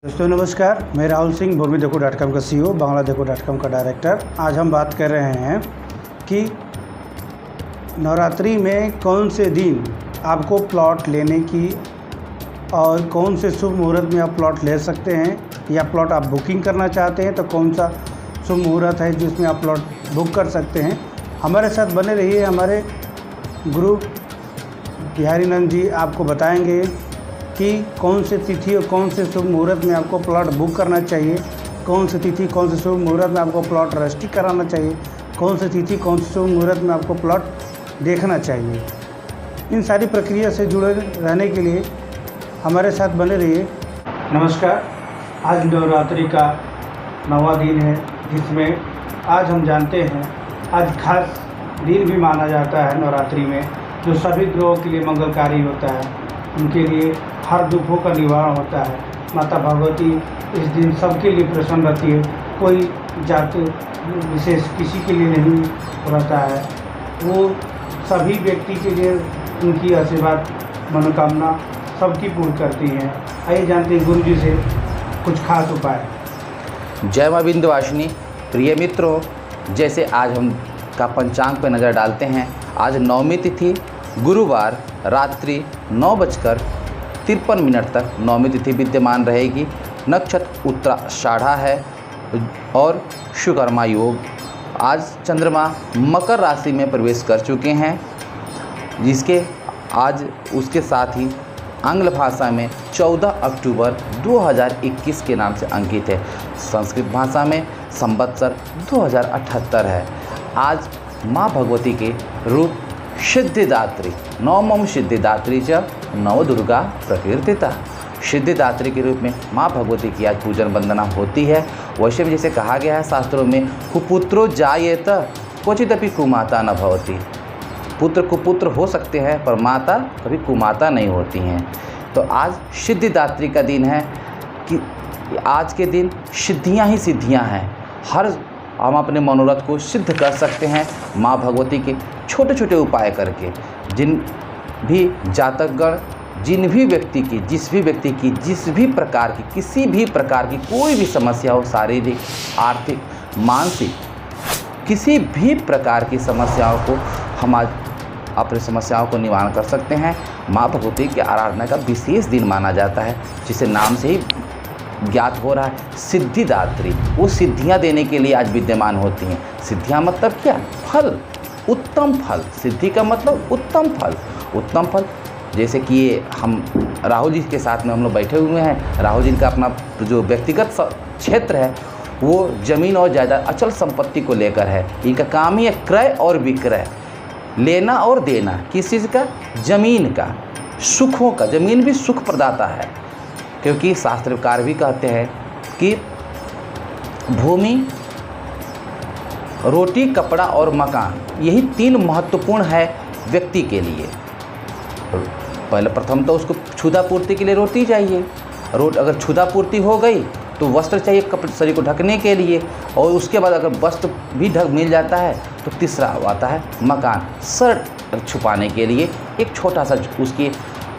दोस्तों नमस्कार, मैं राहुल सिंह भूमिदेखो.com का CEO, बांग्लादेखो.com का डायरेक्टर। आज हम बात कर रहे हैं कि नवरात्रि में कौन से दिन आपको प्लॉट लेने की और कौन से शुभ मुहूर्त में आप प्लॉट ले सकते हैं, या प्लॉट आप बुकिंग करना चाहते हैं तो कौन सा शुभ मुहूर्त है जिसमें आप प्लॉट बुक कर सकते हैं। हमारे साथ बने रहिए। हमारे गुरु बिहारी नंद जी आपको बताएंगे कि कौन से तिथि और कौन से शुभ मुहूर्त में आपको प्लॉट बुक करना चाहिए, कौन सी तिथि कौन से शुभ मुहूर्त में आपको प्लॉट रजिस्ट्री कराना चाहिए, कौन सी तिथि कौन से शुभ मुहूर्त में आपको प्लॉट देखना चाहिए। इन सारी प्रक्रिया से जुड़े रहने के लिए हमारे साथ बने रहिए। नमस्कार, आज नवरात्रि का 9वां दिन है, जिसमें आज हम जानते हैं आज खास दिन भी माना जाता है नवरात्रि में, जो सभी ग्रहों के लिए मंगलकारी होता है। उनके लिए हर दुखों का निवारण होता है। माता भगवती इस दिन सबके लिए प्रसन्न रहती है। कोई जाति विशेष किसी के लिए नहीं रहता है। वो सभी व्यक्ति के लिए उनकी आशीर्वाद मनोकामना सबकी पूर्ण करती हैं। आइए जानते हैं गुरु जी से कुछ खास उपाय। जय मां विंध्यवासिनी। प्रिय मित्रों, जैसे आज हम का पंचांग पर नज़र डालते हैं। आज 9वीं तिथि गुरुवार रात्रि 9:53 तक 9वीं तिथि विद्यमान रहेगी। नक्षत्र उत्तराषाढ़ा है और शुकर्मा योग। आज चंद्रमा मकर राशि में प्रवेश कर चुके हैं, जिसके आज उसके साथ ही आंग्ल भाषा में 14 अक्टूबर 2021 के नाम से अंकित है। संस्कृत भाषा में संवत्सर 2078 है। आज माँ भगवती के रूप सिद्धिदात्री, नवमं सिद्धिदात्री च नवदुर्गा प्रकीर्तिता। सिद्धिदात्री के रूप में माँ भगवती की आज पूजन वंदना होती है। वैसे भी जैसे कहा गया है शास्त्रों में, कुपुत्रो जायेत क्वचिदपि कुमाता न भवति। पुत्र कुपुत्र हो सकते हैं पर माता कभी कुमाता नहीं होती हैं। तो आज सिद्धिदात्री का दिन है कि आज के दिन सिद्धियां ही सिद्धियां हैं। हर हम अपने मनोरथ को सिद्ध कर सकते हैं माँ भगवती के छोटे छोटे उपाय करके। जिन भी जातकगण, जिन भी व्यक्ति की जिस भी प्रकार की किसी भी प्रकार की कोई भी समस्या हो, शारीरिक, आर्थिक, मानसिक, किसी भी प्रकार की समस्याओं को हम आज अपनी समस्याओं को निवारण कर सकते हैं। माँ भगवती की आराधना का विशेष दिन माना जाता है, जिसे नाम से ही ज्ञात हो रहा है सिद्धिदात्री। वो सिद्धियां देने के लिए आज विद्यमान होती हैं। सिद्धियां मतलब क्या? फल, उत्तम फल। सिद्धि का मतलब उत्तम फल। उत्तम फल जैसे कि ये हम राहुल जी के साथ में हम लोग बैठे हुए हैं। राहुल जी का अपना जो व्यक्तिगत क्षेत्र है वो ज़मीन और जायदाद, अचल संपत्ति को लेकर है। इनका काम ही है क्रय और विक्रय, लेना और देना। किस चीज़ का? ज़मीन का, सुखों का। ज़मीन भी सुख प्रदाता है, क्योंकि शास्त्रकार भी कहते हैं कि भूमि, रोटी, कपड़ा और मकान, यही 3 महत्वपूर्ण है व्यक्ति के लिए। पहले प्रथम तो उसको क्षुधा पूर्ति के लिए रोटी चाहिए। अगर क्षुधा पूर्ति हो गई तो वस्त्र चाहिए शरीर को ढकने के लिए, और उसके बाद अगर वस्त्र भी मिल जाता है तो तीसरा आता है मकान, सर छुपाने के लिए एक छोटा सा उसकी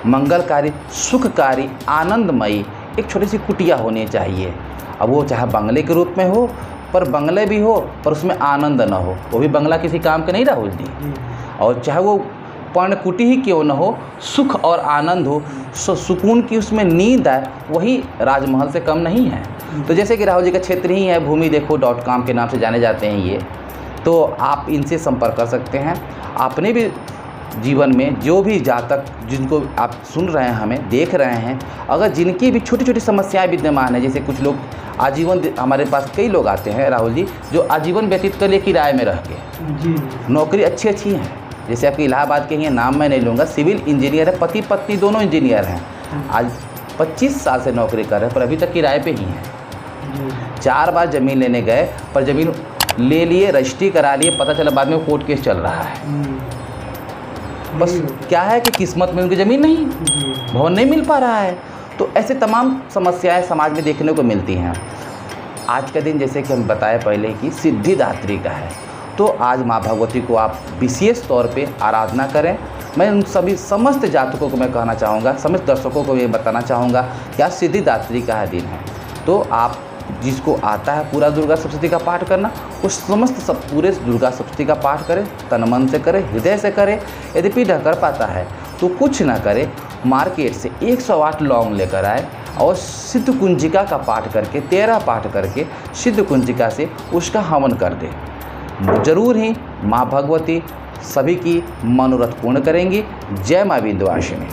मंगलकारी, सुखकारी, आनंदमयी एक छोटी सी कुटिया होनी चाहिए। अब वो चाहे बंगले के रूप में हो, पर बंगले भी हो पर उसमें आनंद न हो, वो भी बंगला किसी काम का नहीं राहुल जी। और चाहे वो पर्णकुटी ही क्यों न हो, सुख और आनंद हो, सुकून की उसमें नींद आए, वही राजमहल से कम नहीं है। तो जैसे कि राहुल जी का क्षेत्र ही है, भूमिदेखो.com के नाम से जाने जाते हैं ये, तो आप इनसे संपर्क कर सकते हैं। आपने भी जीवन में जो भी जातक जिनको आप सुन रहे हैं, हमें देख रहे हैं, अगर जिनकी भी छोटी छोटी समस्याएं विद्यमान है, जैसे कुछ लोग आजीवन, हमारे पास कई लोग आते हैं राहुल जी जो आजीवन व्यतीत कर लिए किराए में रह के। नौकरी अच्छी अच्छी हैं, जैसे आपकी इलाहाबाद के ही नाम मैं नहीं लूँगा, सिविल इंजीनियर है, पति पत्नी दोनों इंजीनियर हैं। आज 25 साल से नौकरी कर रहे हैं पर अभी तक किराए पे ही हैं। 4 बार ज़मीन लेने गए पर ज़मीन ले लिए, रजिस्ट्री करा लिए, पता चला बाद में कोर्ट केस चल रहा है। बस क्या है कि किस्मत में उनकी ज़मीन नहीं, भवन नहीं मिल पा रहा है। तो ऐसे तमाम समस्याएं समाज में देखने को मिलती हैं। आज का दिन जैसे कि हम बताए पहले कि सिद्धिदात्री का है, तो आज माँ भगवती को आप विशेष तौर पे आराधना करें। मैं उन सभी समस्त जातकों को मैं कहना चाहूँगा, समस्त दर्शकों को ये बताना चाहूँगा कि आज सिद्धिदात्री का दिन है। तो आप जिसको आता है पूरा दुर्गा सप्तशती का पाठ करना, उस समस्त सब पूरे दुर्गा सप्तशती का पाठ करें, तन मन से करें, हृदय से करें। यदि न कर पाता है तो कुछ ना करे, मार्केट से 108 लौंग लेकर आए और सिद्ध कुंजिका का पाठ करके 13 पाठ करके सिद्ध कुंजिका से उसका हवन कर दे। जरूर ही माँ भगवती सभी की मनोरथ पूर्ण करेंगी। जय माँ विंध्यवासिनी।